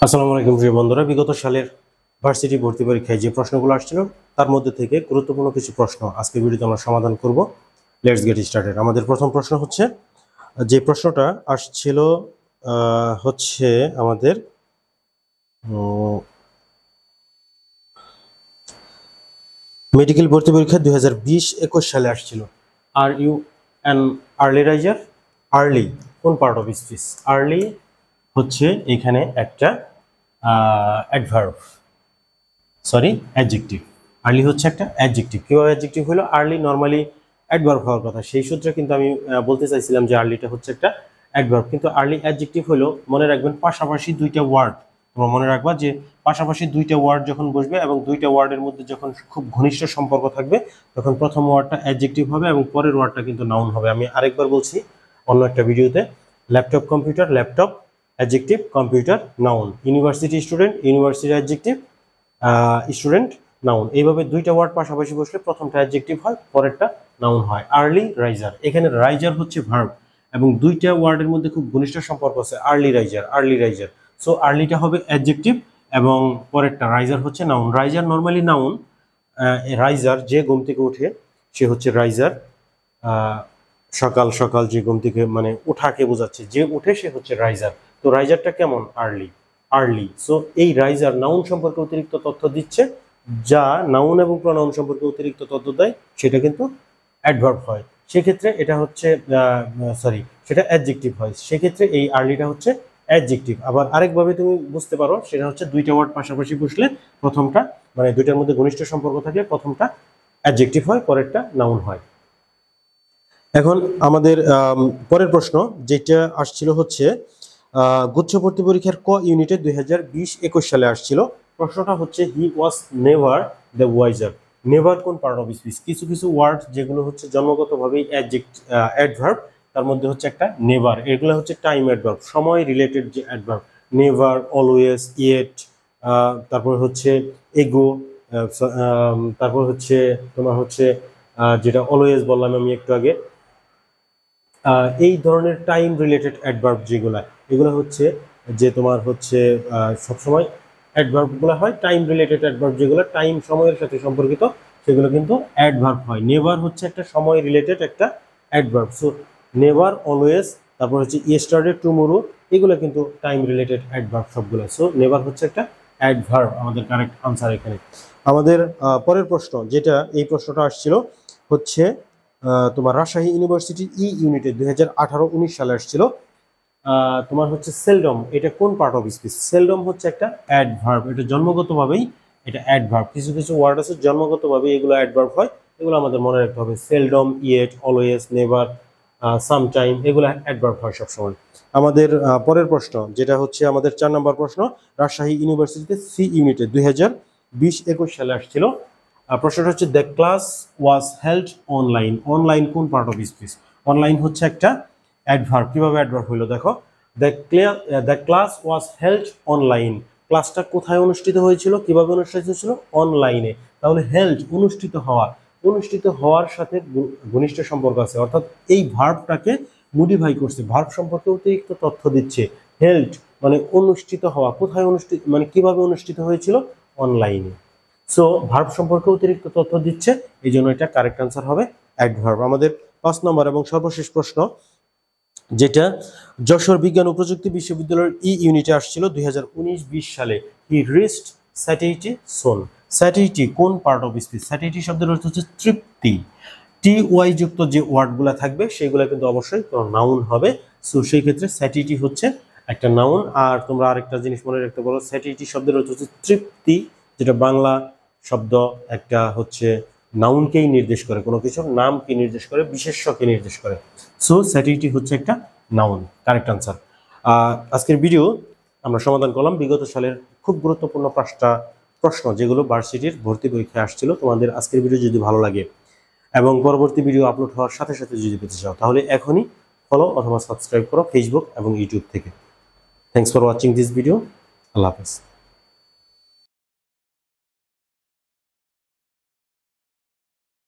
আসসালামু আলাইকুম প্রিয় বন্ধুরা, বিগত সালের ভার্সিটি ভর্তি পরীক্ষায় যে প্রশ্নগুলো আসছিল তার মধ্যে থেকে গুরুত্বপূর্ণ কিছু প্রশ্ন আজকে ভিডিওতে আমরা সমাধান করব। Let's get started. আমাদের প্রথম প্রশ্ন হচ্ছে, যে প্রশ্নটা আসছিল হচ্ছে আমাদের মেডিকেল ভর্তি পরীক্ষা 2020-21 সালে আসছিল। Are you an early riser? Early কোন পার্ট অফ স্পিচ? আর্লি হচ্ছে এখানে একটা অ্যাডভার্ব, সরি অ্যাডজেক্টিভ। আর্লি হচ্ছে একটা অ্যাডজেক্টিভ। কিভাবে অ্যাডজেক্টিভ হলো? আর্লি নর্মালি অ্যাডভার্ব হওয়ার কথা, সেই সূত্রে কিন্তু আমি বলতে চাইছিলাম যে আর্লিটা হচ্ছে একটা অ্যাডভার্ব, কিন্তু আর্লি অ্যাডজেক্টিভ হলো, মনে রাখবেন, পাশাপাশি দুইটা ওয়ার্ড। তোমরা মনে রাখবা যে পাশাপাশি দুইটা ওয়ার্ড যখন বসবে এবং দুইটা ওয়ার্ডের মধ্যে যখন খুব ঘনিষ্ঠ সম্পর্ক থাকবে তখন প্রথম ওয়ার্ডটা অ্যাডজেক্টিভ হবে এবং পরের ওয়ার্ডটা কিন্তু নাউন হবে। আমি আরেকবার বলছি অন্য একটা ভিডিওতে, laptop computer, laptop adjective, computer noun, university student, university adjective, student noun. এইভাবে দুইটা ওয়ার্ড পাশাপাশি বসলে প্রথমটা অ্যাডজেক্টিভ হয়, পরেরটা নাউন হয়। আর্লি রাইজার, এখানে রাইজার হচ্ছে ভার্ব এবং দুইটা ওয়ার্ডের মধ্যে খুব ঘনিষ্ঠ সম্পর্ক আছে, early riser, early riser. So আর্লিটা হবে অ্যাডজেক্টিভ এবং পরেরটা রাইজার হচ্ছে noun. Riser normally noun. Riser যে ঘুম থেকে ওঠে সে হচ্ছে রাইজার। সকাল সকাল যে ঘুম থেকে মানে ওঠাকে বোঝাচ্ছে, যে উঠে সে হচ্ছে রাইজার। তো রাইজারটা কেমন? Early, early. সো এই রাইজার নাউন সম্পর্কে অতিরিক্ত তথ্য দিচ্ছে, যা নাউন এবং প্রনাউন সম্পর্কে অতিরিক্ত তথ্য দেয় সেটা কিন্তু অ্যাডভার্ব হয়। সেক্ষেত্রে এটা হচ্ছে সেটা অ্যাডজেক্টিভ হয়। সেক্ষেত্রে এই আর্লিটা হচ্ছে অ্যাডজেক্টিভ। আবার আরেকভাবে তুমি বুঝতে পারো, সেটা হচ্ছে দুইটা ওয়ার্ড পাশাপাশি বসলে প্রথমটা মানে দুইটার মধ্যে ঘনিষ্ঠ সম্পর্ক থাকলে প্রথমটা অ্যাডজেক্টিভ হয়, পরেরটা নাউন হয়। এখন আমাদের পরের প্রশ্ন যেটা আসছিল হচ্ছে গুচ্ছ ভর্তি পরীক্ষার ক ইউনিটে 2020-21 সালে আসছিল। প্রশ্নটা হচ্ছে he was never the wiser. Never কোন পার্ট অফ স্পিচ? কিছু কিছু ওয়ার্ড যেগুলো হচ্ছে জন্মগতভাবেই অ্যাডভার্ব, তার মধ্যে হচ্ছে একটা নেভার। এগুলো হচ্ছে টাইম অ্যাডভার্ব, সময় রিলেটেড যে অ্যাডভার্ব। নেভার, অলওয়েজ, ইয়েট, তারপর হচ্ছে এগো, তারপর হচ্ছে তোমার হচ্ছে যেটা অলওয়েজ বললাম আমি একটু আগে। এই ধরনের টাইম রিলেটেড অ্যাডভার্ব যেগুলো, এগুলো হচ্ছে যে তোমার হচ্ছে সবসময় অ্যাডভার্বগুলো হয় টাইম রিলেটেড অ্যাডভার্ব, যেগুলো টাইম সময়ের সাথে সম্পর্কিত সেগুলো কিন্তু অ্যাডভার্ব হয়। নেভার হচ্ছে একটা সময় রিলেটেড একটা অ্যাডভার্ব। সো নেভার, অলওয়েজ, তারপর হচ্ছে ইয়েস্টারডে, টুমোরো, এগুলো কিন্তু টাইম রিলেটেড অ্যাডভার্ব সবগুলো। সো নেভার হচ্ছে একটা অ্যাডভার্ব, আমাদের কারেক্ট আনসার এখানে। আমাদের পরের প্রশ্ন, যেটা এই প্রশ্নটা আসছিল হচ্ছে তোমার রাজশাহী ইউনিভার্সিটির ই ইউনিটে 2018-19 সালে আসছিল। তোমার হচ্ছে সেলডম, এটা কোন পার্ট অফ স্পিচ? সেলডম হচ্ছে একটা অ্যাডভার্ব, এটা জন্মগতভাবেই এটা অ্যাডভার্ব। কিছু কিছু ওয়ার্ড আছে জন্মগতভাবে এগুলো অ্যাডভার্ব হয়, এগুলো আমাদের মনে রাখতে হবে। Seldom, yet, always, never, sometime, এগুলো অ্যাডভার্ব হয় সবসময়। আমাদের পরের প্রশ্ন, যেটা হচ্ছে আমাদের 4 নম্বর প্রশ্ন, রাজশাহী ইউনিভার্সিটিতে সি ইউনিটে 2020-21 সালে আসছিল। প্রশ্নটা হচ্ছে the class was held online. Online কোন পার্ট অফ স্পিচ? অনলাইন হচ্ছে একটা অ্যাডভার্ব। কিভাবে অ্যাডভার্ব হলো দেখো, the class was held online. ক্লাসটা কোথায় অনুষ্ঠিত হয়েছিল, কিভাবে অনুষ্ঠিত হয়েছিল? অনলাইনে। তাহলে হেল্ড অনুষ্ঠিত হওয়া, অনুষ্ঠিত হওয়ার সাথে ঘনিষ্ঠ সম্পর্ক আছে, অর্থাৎ এই ভার্বটাকে মডিফাই করছে, ভার্ব সম্পর্কে অতিরিক্ত তথ্য দিচ্ছে। হেল্ড মানে অনুষ্ঠিত হওয়া, কোথায় অনুষ্ঠিত মানে কিভাবে অনুষ্ঠিত হয়েছিল? অনলাইনে। সো ভার্ব সম্পর্কে অতিরিক্ত তথ্য দিচ্ছে, এই জন্য এটা কারেক্ট আনসার হবে অ্যাডভার্ব। আমাদের 5 নম্বর এবং সর্বশেষ প্রশ্ন, যেটা যশোর বিজ্ঞান ও প্রযুক্তি বিশ্ববিদ্যালয়ের ই ইউনিটে আসছিল 2019-20 সালে। হি রিচড স্যাটিটি সোন। স্যাটিটি কোন পার্ট অফ স্পিচ? স্যাটিটি শব্দের অর্থ হচ্ছে তৃপ্তি। টি ওয়াই যুক্ত যে ওয়ার্ডগুলো থাকবে সেগুলো কিন্তু অবশ্যই নাউন হবে। সো সেই ক্ষেত্রে স্যাটিটি হচ্ছে একটা নাউন। আর তোমরা আরেকটা জিনিস মনে রাখতে পারো, স্যাটিটি শব্দের অর্থ হচ্ছে তৃপ্তি, যেটা বাংলা শব্দ একটা হচ্ছে নাউনকেই নির্দেশ করে, কোনো কিছুর নামকে নির্দেশ করে, বিশেষ্যকে নির্দেশ করে। সো স্যাটিটি হচ্ছে একটা নাউন, কারেক্ট আনসার। আজকের ভিডিও আমরা সমাধান করলাম বিগত সালের খুব গুরুত্বপূর্ণ 5টা প্রশ্ন, যেগুলো ভার্সিটির ভর্তি পরীক্ষায় আসছিল। তোমাদের আজকের ভিডিও যদি ভালো লাগে এবং পরবর্তী ভিডিও আপলোড হওয়ার সাথে সাথে যদি পেতে চাও, তাহলে এখনই ফলো অথবা সাবস্ক্রাইব করো ফেসবুক এবং ইউটিউব থেকে। Thanks for watching this video. আল্লাহ হাফেজ।